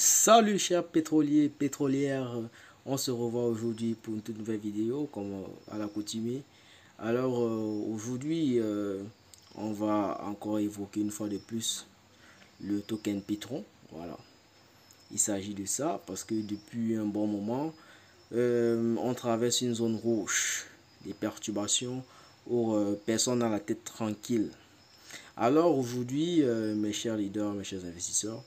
Salut chers pétroliers, pétrolières, on se revoit aujourd'hui pour une toute nouvelle vidéo comme à l'accoutumée. Alors aujourd'hui on va encore évoquer une fois de plus le token Petron. Voilà, il s'agit de ça parce que depuis un bon moment on traverse une zone rouge, des perturbations où personne n'a la tête tranquille. Alors aujourd'hui mes chers leaders, mes chers investisseurs,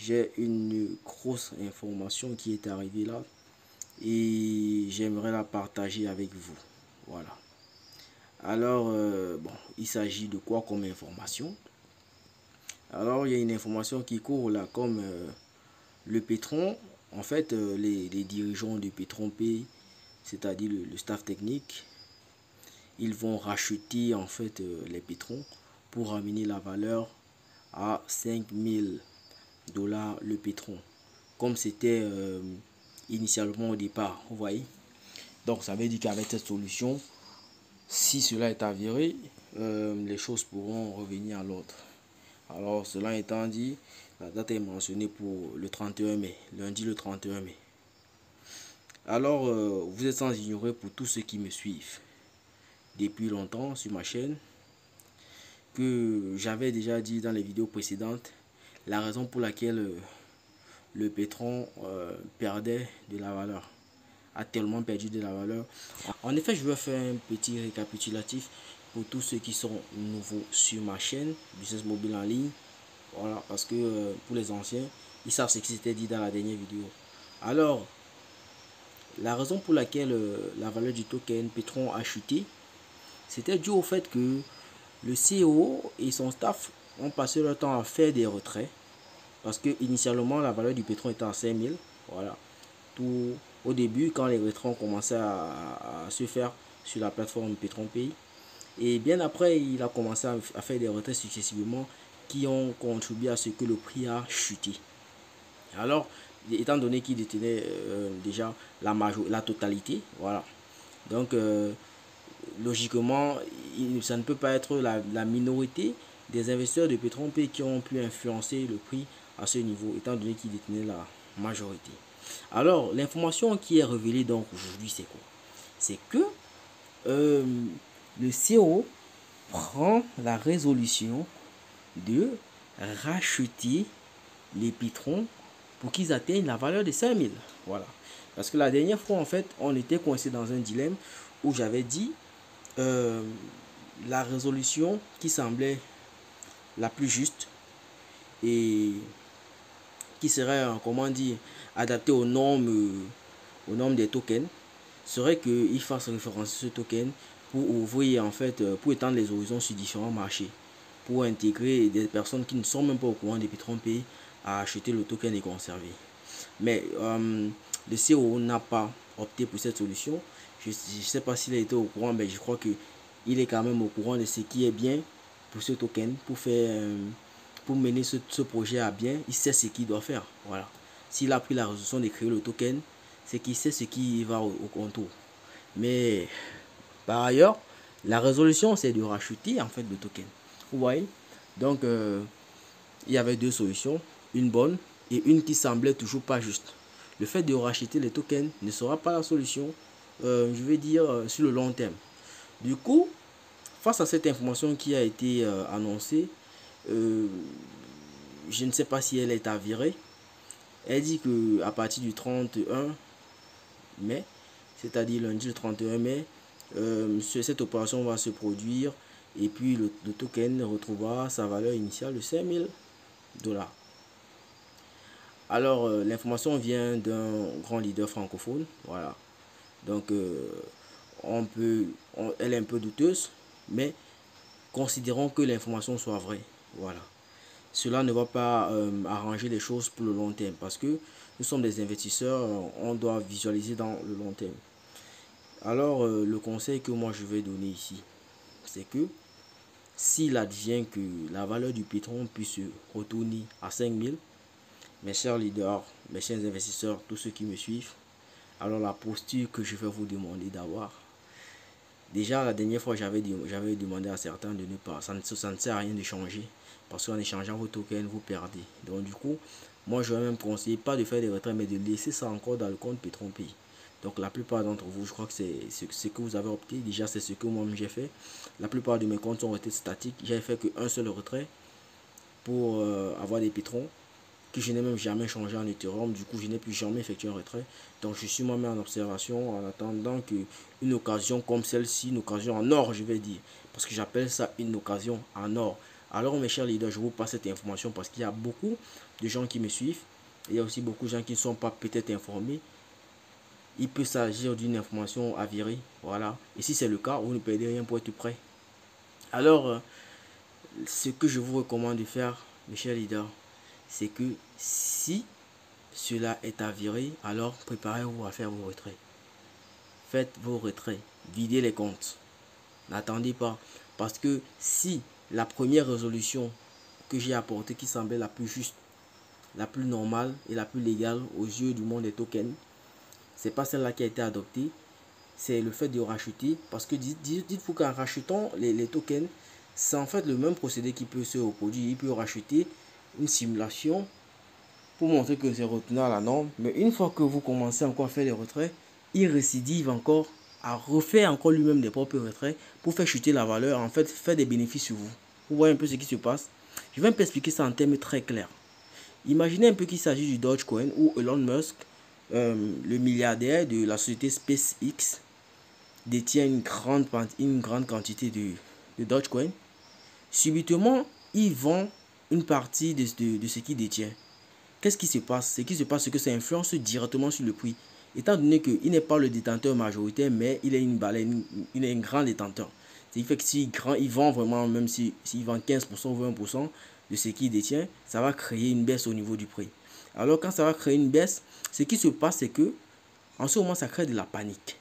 j'ai une grosse information qui est arrivée là et j'aimerais la partager avec vous. Voilà. Alors, bon, il s'agit de quoi comme information? Alors, il y a une information qui court là comme le Petron. En fait, les dirigeants de Petron P, c'est-à-dire le staff technique, ils vont racheter en fait les pétrons pour ramener la valeur à 5 000 $ le pétron, comme c'était initialement au départ, vous voyez. Donc ça veut dire qu'avec cette solution, si cela est avéré, les choses pourront revenir à l'ordre. Alors cela étant dit, la date est mentionnée pour le 31 mai, lundi le 31 mai. Alors vous êtes sans ignorer, pour tous ceux qui me suivent depuis longtemps sur ma chaîne, que j'avais déjà dit dans les vidéos précédentes la raison pour laquelle le pétron perdait de la valeur, a tellement perdu de la valeur. En effet, je vais faire un petit récapitulatif pour tous ceux qui sont nouveaux sur ma chaîne Business Mobile en ligne. Voilà, parce que pour les anciens, ils savent ce qui s'était dit dans la dernière vidéo. Alors, la raison pour laquelle la valeur du token Petron a chuté, c'était dû au fait que le CEO et son staff ont passé leur temps à faire des retraits. Parce que initialement la valeur du pétrole était à 5000. Voilà. Tout au début, quand les retraits ont commencé à se faire sur la plateforme Petron Pays. Et bien après, il a commencé à faire des retraits successivement qui ont contribué à ce que le prix a chuté. Alors, étant donné qu'il détenait déjà la totalité, voilà. Donc, logiquement, ça ne peut pas être la minorité des investisseurs de Petron P qui ont pu influencer le prix à ce niveau, étant donné qu'ils détenaient la majorité. Alors, l'information qui est révélée donc aujourd'hui, c'est quoi? C'est que le CEO prend la résolution de racheter les pétrons pour qu'ils atteignent la valeur de 5000. Voilà. Parce que la dernière fois, en fait, on était coincé dans un dilemme où j'avais dit la résolution qui semblait la plus juste et qui serait, comment dire, adaptée aux normes des tokens, serait qu'il fasse référence à ce token pour ouvrir, en fait, pour étendre les horizons sur différents marchés, pour intégrer des personnes qui ne sont même pas au courant des Petron P à acheter le token et conserver. Mais le CEO n'a pas opté pour cette solution. Je ne sais pas s'il a été au courant, mais je crois qu'il est quand même au courant de ce qui est bien pour ce token, pour mener ce projet à bien. Il sait ce qu'il doit faire. Voilà. S'il a pris la résolution de créer le token, c'est qu'il sait ce qui va au contour. Mais par ailleurs, la résolution, c'est de racheter en fait le token. Vous voyez? Donc, il y avait deux solutions, une bonne et une qui semblait toujours pas juste. Le fait de racheter les tokens ne sera pas la solution, je vais dire, sur le long terme. Du coup, face à cette information qui a été annoncée, je ne sais pas si elle est avérée. Elle dit que à partir du 31 mai, c'est-à-dire lundi le 31 mai, cette opération va se produire et puis le token retrouvera sa valeur initiale de 5000 $. Alors, l'information vient d'un grand leader francophone. Voilà. Donc, elle est un peu douteuse, mais considérons que l'information soit vraie. Voilà. Cela ne va pas arranger les choses pour le long terme parce que nous sommes des investisseurs, on doit visualiser dans le long terme. Alors, le conseil que moi je vais donner ici, c'est que s'il advient que la valeur du pétrole puisse se retourner à 5000, mes chers leaders, mes chers investisseurs, tous ceux qui me suivent, alors la posture que je vais vous demander d'avoir, déjà la dernière fois j'avais demandé à certains de ne pas, ça ne sert à rien de changer, parce qu'en échangeant vos tokens, vous perdez. Donc du coup, Moi, je vais même conseiller pas de faire des retraits, mais de laisser ça encore dans le compte Petron Pays. Donc la plupart d'entre vous, je crois que c'est ce que vous avez opté. Déjà, c'est ce que moi-même j'ai fait. La plupart de mes comptes sont restés statiques. J'ai fait qu'un seul retrait pour avoir des pétrons que je n'ai même jamais changé en Ethereum. Du coup, je n'ai plus jamais effectué un retrait. Donc, je suis moi-même en observation en attendant que une occasion comme celle-ci, une occasion en or, je vais dire, parce que j'appelle ça une occasion en or. Alors, mes chers leaders, je vous passe cette information parce qu'il y a beaucoup de gens qui me suivent. Il y a aussi beaucoup de gens qui ne sont pas peut-être informés. Il peut s'agir d'une information avérée, voilà. Et si c'est le cas, vous ne perdez rien pour être prêt. Alors, ce que je vous recommande de faire, mes chers leaders, c'est que si cela est avéré, alors préparez-vous à faire vos retraits. Faites vos retraits, videz les comptes. N'attendez pas, parce que si la première résolution que j'ai apportée, qui semblait la plus juste, la plus normale et la plus légale aux yeux du monde des tokens, c'est pas celle-là qui a été adoptée, c'est le fait de racheter, parce que dites-vous qu'en rachetant les tokens, c'est en fait le même procédé qui peut se reproduire. Il peut racheter une simulation pour montrer que c'est retenu à la norme, mais une fois que vous commencez encore à faire les retraits, il récidive encore à refaire encore lui-même des propres retraits pour faire chuter la valeur, en fait faire des bénéfices sur vous. Vous voyez un peu ce qui se passe. Je vais un peu expliquer ça en termes très clairs. Imaginez un peu qu'il s'agit du Dogecoin où Elon Musk, le milliardaire de la société SpaceX, détient une grande quantité de Dogecoin. Subitement, il vend une partie de ce qu'il détient. Qu'est-ce qui se passe? Ce qui se passe, c'est que ça influence directement sur le prix. Étant donné qu'il n'est pas le détenteur majoritaire, mais il est une baleine, il est un grand détenteur. C'est fait que s'il vend vraiment, même s'il vend 15% ou 20% de ce qu'il détient, ça va créer une baisse au niveau du prix. Alors quand ça va créer une baisse, ce qui se passe, c'est que en ce moment, ça crée de la panique.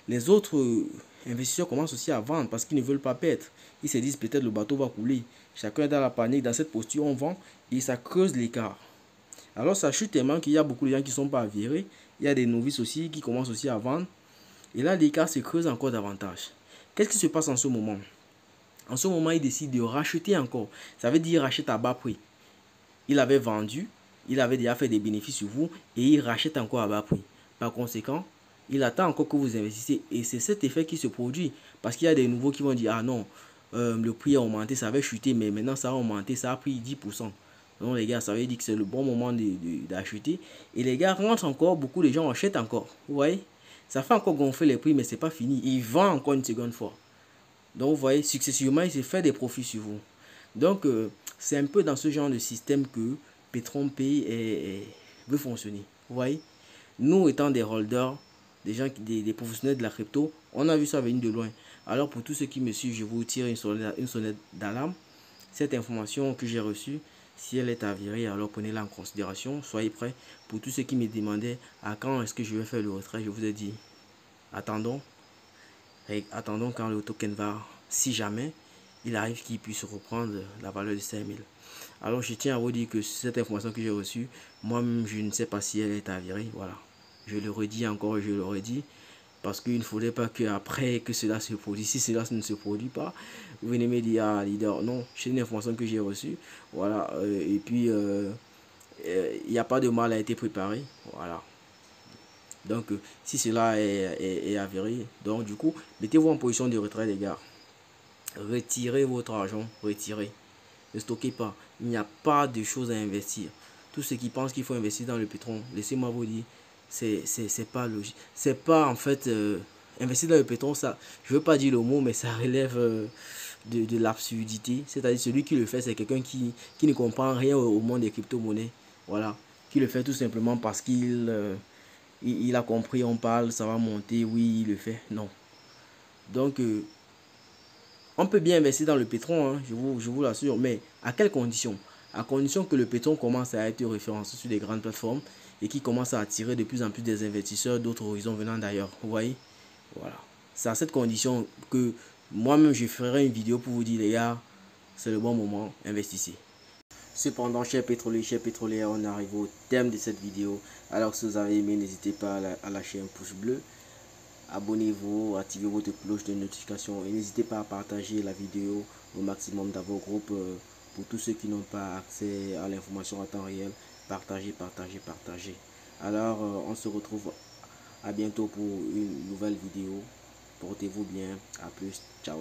Les autres investisseurs commencent aussi à vendre parce qu'ils ne veulent pas perdre. Ils se disent peut-être le bateau va couler. Chacun est dans la panique, dans cette posture, on vend et ça creuse l'écart. Alors ça chute tellement qu'il y a beaucoup de gens qui ne sont pas avérés. Il y a des novices aussi qui commencent aussi à vendre. Et là, l'écart se creuse encore davantage. Qu'est-ce qui se passe en ce moment? En ce moment, il décide de racheter encore. Ça veut dire qu'il rachète à bas prix. Il avait vendu, il avait déjà fait des bénéfices sur vous et il rachète encore à bas prix. Par conséquent, il attend encore que vous investissez et c'est cet effet qui se produit parce qu'il y a des nouveaux qui vont dire ah non, le prix a augmenté, ça avait chuté mais maintenant ça a augmenté, ça a pris 10%. Donc les gars, ça veut dire que c'est le bon moment d'acheter et les gars rentrent encore, beaucoup de gens achètent encore. Vous voyez, ça fait encore gonfler les prix mais c'est pas fini, ils vendent encore une seconde fois. Donc vous voyez, successivement il se fait des profits sur vous. Donc c'est un peu dans ce genre de système que Petron Pay veut fonctionner. Vous voyez, nous étant des holders, des gens, des professionnels de la crypto, on a vu ça venir de loin. Alors pour tous ceux qui me suivent, je vous tire une sonnette d'alarme. Cette information que j'ai reçue, si elle est avérée, alors prenez-la en considération. Soyez prêts. Pour tous ceux qui me demandaient à quand est-ce que je vais faire le retrait, je vous ai dit, attendons. Attendons quand le token va, si jamais il arrive qu'il puisse reprendre la valeur de 5000. Alors je tiens à vous dire que cette information que j'ai reçue, moi-même je ne sais pas si elle est avérée. Voilà. Je le redis encore et je le redis. Parce qu'il ne faudrait pas qu'après que cela se produise, si cela ne se produit pas, vous venez me dire, ah leader, non, c'est une information que j'ai reçue. Voilà. Et puis, il n'y a pas de mal à être préparé. Voilà. Donc, si cela est avéré, donc du coup, mettez-vous en position de retrait, les gars. Retirez votre argent, retirez. Ne stockez pas. Il n'y a pas de choses à investir. Tous ceux qui pensent qu'il faut investir dans le pétrole, laissez-moi vous dire, c'est pas logique. C'est pas en fait investir dans le pétrole, ça, je veux pas dire le mot, mais ça relève de l'absurdité. C'est-à-dire celui qui le fait, c'est quelqu'un qui ne comprend rien au monde des crypto-monnaies. Voilà. Qui le fait tout simplement parce il a compris, on parle, ça va monter, oui, il le fait. Non. Donc, on peut bien investir dans le pétrole, hein, je vous l'assure, mais à quelles conditions? À condition que le pétrole commence à être référencé sur des grandes plateformes et qui commence à attirer de plus en plus des investisseurs d'autres horizons venant d'ailleurs. Vous voyez? Voilà. C'est à cette condition que moi-même je ferai une vidéo pour vous dire, les gars, c'est le bon moment, investissez. Cependant, chers pétroliers, chers pétrolières, on arrive au terme de cette vidéo. Alors si vous avez aimé, n'hésitez pas à lâcher un pouce bleu. Abonnez-vous, activez votre cloche de notification et n'hésitez pas à partager la vidéo au maximum dans vos groupes pour tous ceux qui n'ont pas accès à l'information en temps réel. partagez, partagez, partagez. Alors, on se retrouve à bientôt pour une nouvelle vidéo. Portez-vous bien. À plus. Ciao.